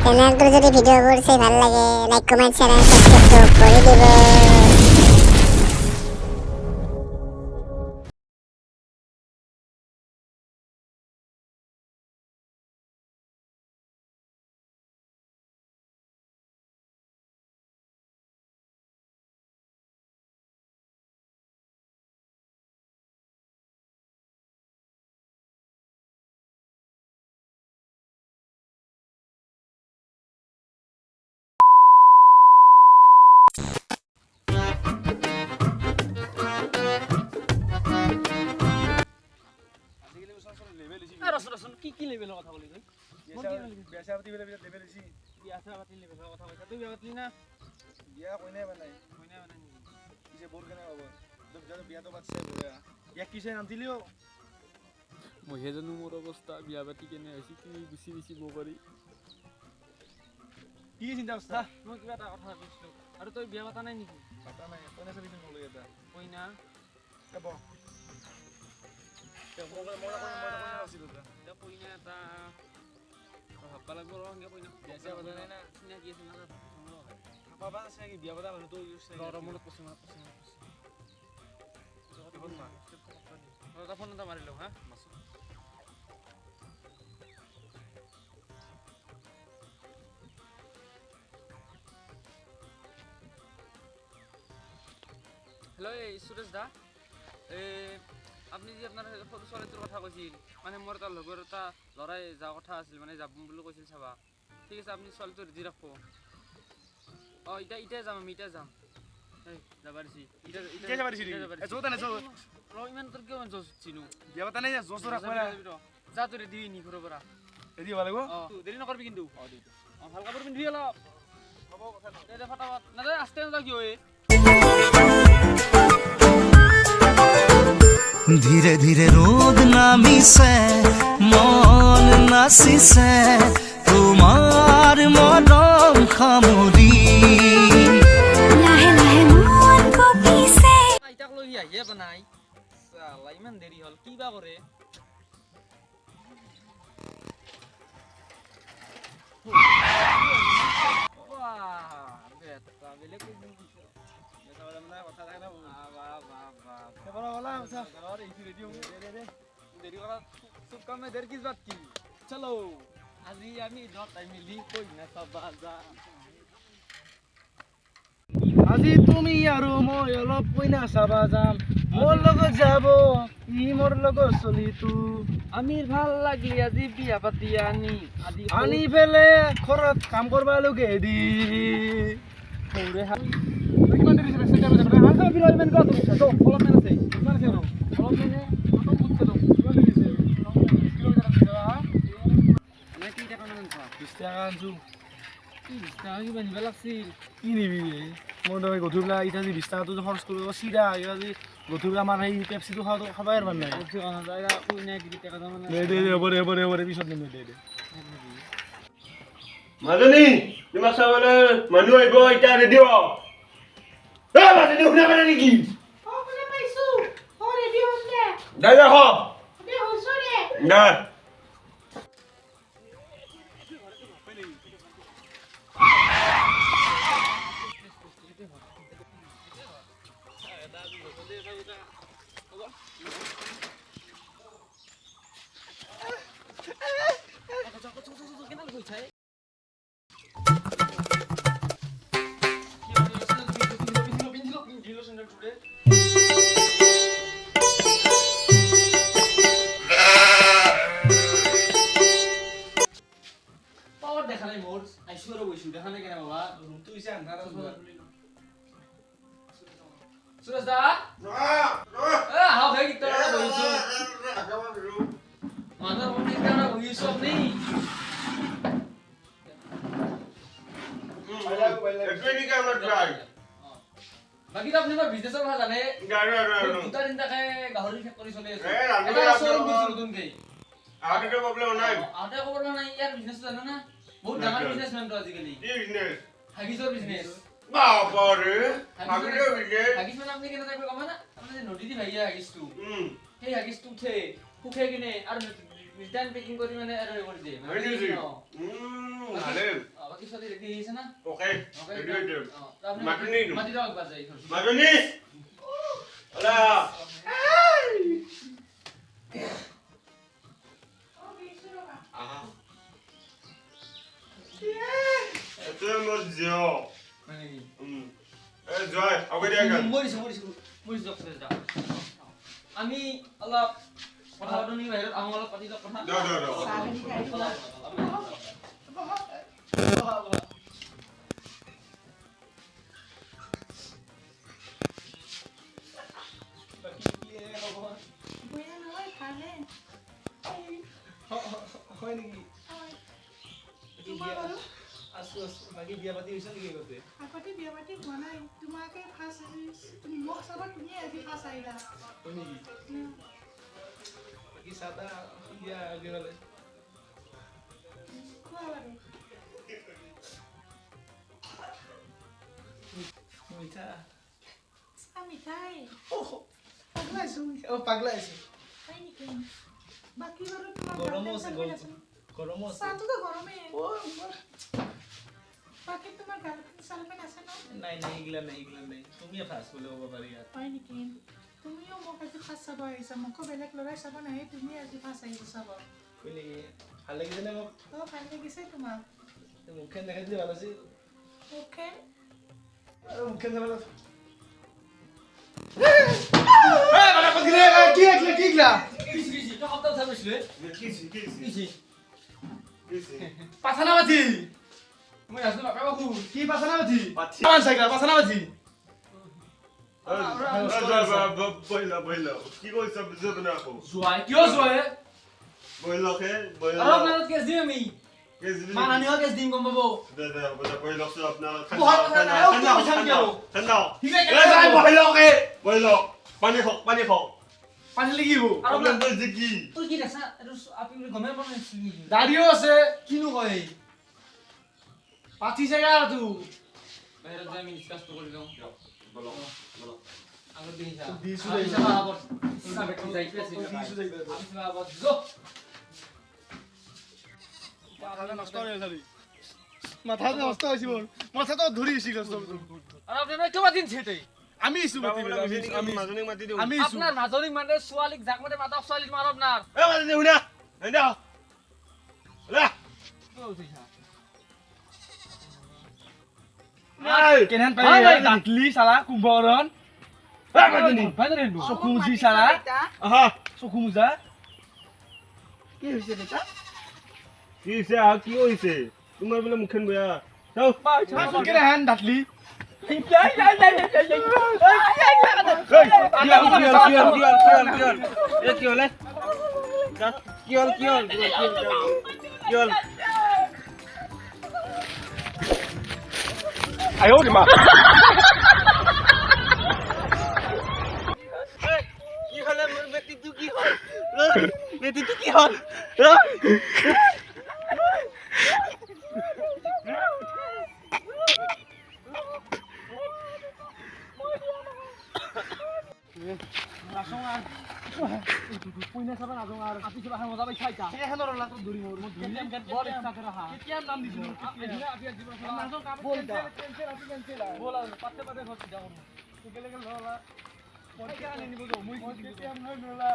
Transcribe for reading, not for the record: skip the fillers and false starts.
চ্যানেলটো যদি ভিডিওবোৰ চাই ভাল লাগে like comment share and subscribe কৰি দিব কি লেভেলৰ কথা কলি তই বিয়া পাতি লেভেল আছে বিয়া পাতি লেভেলৰ কথা কৈছা তুই বিয়া পাতলি না বিয়া কইনাই বানাই নেকি কিছে বৰ কেনে হ'ব যদি বিয়াটো পাতছে বয়া ইয়াক কিছে নাম দিলিও মইহে জানো মোৰ অৱস্থা বিয়া পাতি কেনে হৈছে কি গুচি গুচি বৌ কৰি কি চিন্তা কৰছা মই কিবা এটা কথা ভাবিছিলো আৰু তই বিয়া পাতা নাই নেকি পাতা নাই কইনা চাবি তুমি লৈ এটা কইনা যাব মই আছিল এটা কইনা এটা ভাববা লাগব ৰ হংগে কইনা বিয়া চিয়া পাতা নাই না চিনাকি আছে না পাবা আছে কি বিয়া পাতা মানুহটো মনত পছন্দ ফোন এটা মাৰি লওঁ হা হেল্ল' এই সুৰেশ দা আপুনি যে আপোনাৰ সৰু ছোৱালীটোৰ কথা কৈছিল মানে মোৰ এটা লগৰ এটা ল'ৰাই যোৱা কথা আছিল মানে যাম বুলি কৈছিল চাবা ঠিক আছে আপুনি ছোৱালীটো ৰেডি ৰাখব অঁ এতিয়া যাম আমি এতিয়া যাম যাবা দিছি ইমান তোৰ কিয় জোচ চিনো বিয়া পাতা নাই জোচ ৰাখবা যা তোৰ ৰেডি নি ঘৰৰ পৰা ৰেডি হ'ব লাগিব অঁ দেৰি নকৰিবি কিন্তু অঁ ভাল কাপোৰ পিন্ধিবি অলপ হ'ব কথা নাই ফটাফট নাযায় আস্তে নাযাওঁ কিয় ধীরে ধীরে রোদ নামিছে মন নাচিছে তোমার মৰম সামৰি লাহে লাহে মন কপিছে আইতাক লৈ আহিয়ে বনাই চালা ইমান দেৰি হ'ল কি বা কৰে চলো আজি আমি দুটাই মিলি কইনা চাবা যাম আজি তুমি আৰু মই অলপ কইনা চাবা যাম মোৰ লগত যাব ই মোৰ লগত চলিটো আমি ভাল লাগি আজি বিয়া পাতি আনি ফেলে ঘৰত কাম কৰবা লোকে দি সৌৰে কিমান দেৰি আছে হালকা বিল ইমান কত আছে তো অলপ মান আছে কিমান আছে অলপ মানে কত বুঝছে তো কিমান দেৰি আছে কিলোমিটাৰ আছে হা মানে কি টাকা মান আছে 20 টাকা আনছো 20 টাকা কিবা নিবা লাগছিল কি নিবি মই তই গধুলা ইটা যে 20 টাকাটো খৰচ কৰিব চিৰা আজি গধুলা আমাৰ সেই পেপচিটো খাবাই পাৰ নাই কইনা কি টাকা মানে দে পিছত নিম দে মাজনী তোমাক চাবলৈ মানুহ আহিব এতিয়া ৰেডি হ মাজনী শুনা পালে নেকি শুনা পাইছো ৰেডি হৈছে যাই ৰাখ দে হৈছো ৰে দে দেখা নাই মোর আইসুরো বইছু দেখা নাই কেন বাবা রুম তো ইসে আন্ধার সুরেশ দা হাও হে কি তোরা বইছু মাদার ফোন কি তোরা বইছু আপনি বাকি তো আপনি বিজনেসের কথা জানে দুটা তিনটা কে গাহরি ফ্যাক্টরি চলে আছে এটা শোরুম দিছু নতুনকে আগে প্রবলেম নাই আগে খবর নাই ইয়ার বিজনেস জানো না বহুত ডাঙৰ বিজনেসম্যান তো আজিকালি কি বিজনেস হাগিসৰ বিজনেস বাবাৰে হাগিসৰ বিজনেস হাগিস মানে আপনি কেনে টাইপৰ কমা না আপনি নদী দি ভাইয়া হাগিসটো সেই হাগিসটো উঠে শুকাই কিনে আৰু ৰিটাৰ্ণ পেকিং কৰি মানে আৰু কৰি দিয়ে ভালে আছে না ওকে রেডি হইতে মাটনি মাটি দাও একবার যাই মাটনি আলা আহা এত মত জিও এ জয় আগে দিয়া গান মরিস যা আমি অলপ কথা পাতনি বাহিৰত আহো অলপ পাতি কথা হয় নেকি আছো বাকী বিয়া পাতি হৈছে নেকি আগতে আগতে বিয়া পাতি হোৱা নাই তোমাকে ফাৰ্ষ্ট মোক চাবা তুমি আজি ফাৰ্ষ্ট আহিলা হয় নেকি বাকী চাদা বিয়া গেলে খোৱা বাৰু মিঠা মিঠাই পাগলা আছে হয় নেকি বাকী বাৰু গৰমো আছে গৰমো আছে চাহটোতো গৰমে বাকী তোমাৰ গাৰ্লফ্ৰেণ্ড চালফ্ৰেণ্ড আছে ন নাই এইগিলা নাই তুমিয়ে ফাৰ্ষ্ট বুলি ক'ব পাৰি ইয়াত হয় নেকি তুমিও মোক আজি ফাৰ্ষ্ট চাব আহিছা মোকো বেলেগ ল'ৰাই চাব নাহে তুমি আজি ফাৰ্ষ্ট আহিছা চাব কৈ নেকি ভাল লাগিছে নে মোক ভাল লাগিছে তোমাক মুখখন দেখাই দিলে ভাল আছিল মুখখন আৰু মুখখন ভাল আছিল পাছানা বাজি মই আসলে বাবা বাবু কি পাছানা বাজি পাছানা বাজি বহিলা কি কৈছ বুঝব না আকৌ জুৱাই কিয় জুৱাই বহিলকে আৰু আপোনাক কেছ দিম আমি মাননীয় কেছ দিম গম পাবো বহিলক আপনার পানী খাওক পানী লাগিব আৰু বলছে কি তুই কি দেখা এটো আপনি গমে বনাইছিলি দাড়িও আছে কিনো কয় পাতি জায়গা তু বাহিৰত যাই আমি ডিসকাস কৰি লওঁ বলো আগত দিছা দিছো আগত ইনকা বেটি যাই পেছি দিছো যাইবা আমি আগত জো মাথা নষ্ট হৈছে মোৰ মাথাটো ধৰি হৈছে আৰু আপোনাৰ কিবা দিন ছেতে আমি ইছু মাতি আমি মাজনী মাতি দিও আমি আপনার মাজনী মানে ছোৱালীক জাক মাতে মাতা ছোৱালীক মাৰব না এ মাজনী শুনা এন্দা লা কেনেন পাই দাঁতলি সালা কুম্ভৰণ এ মাজনী চকু মুজি সালা আহা চকু মুজা কি হৈছে বেটা কি হৈছে কি হৈছে তোমাৰ বোলে মুখখন বেয়া চাও কেনেন দাঁতলি আয়ো মা কি হলে মোৰ বেটিটো কি হ'ল বেটিটো কি হ'ল পইনা চাবা নাজং আর আপি চাবা মজা পাই খাইতা এখনৰ লাটো দৰি মোৰ ধুনিয়া গান বৰ ইচ্ছা কৰে হা কেতিয়া নাম দিছিল আপি দিব নাজং কাম কেনসেল বল আর পাতে পাতে ঘর যাও কেলে কেলে ললা পরকে আনি নিব তো মই কেতিয়া নলা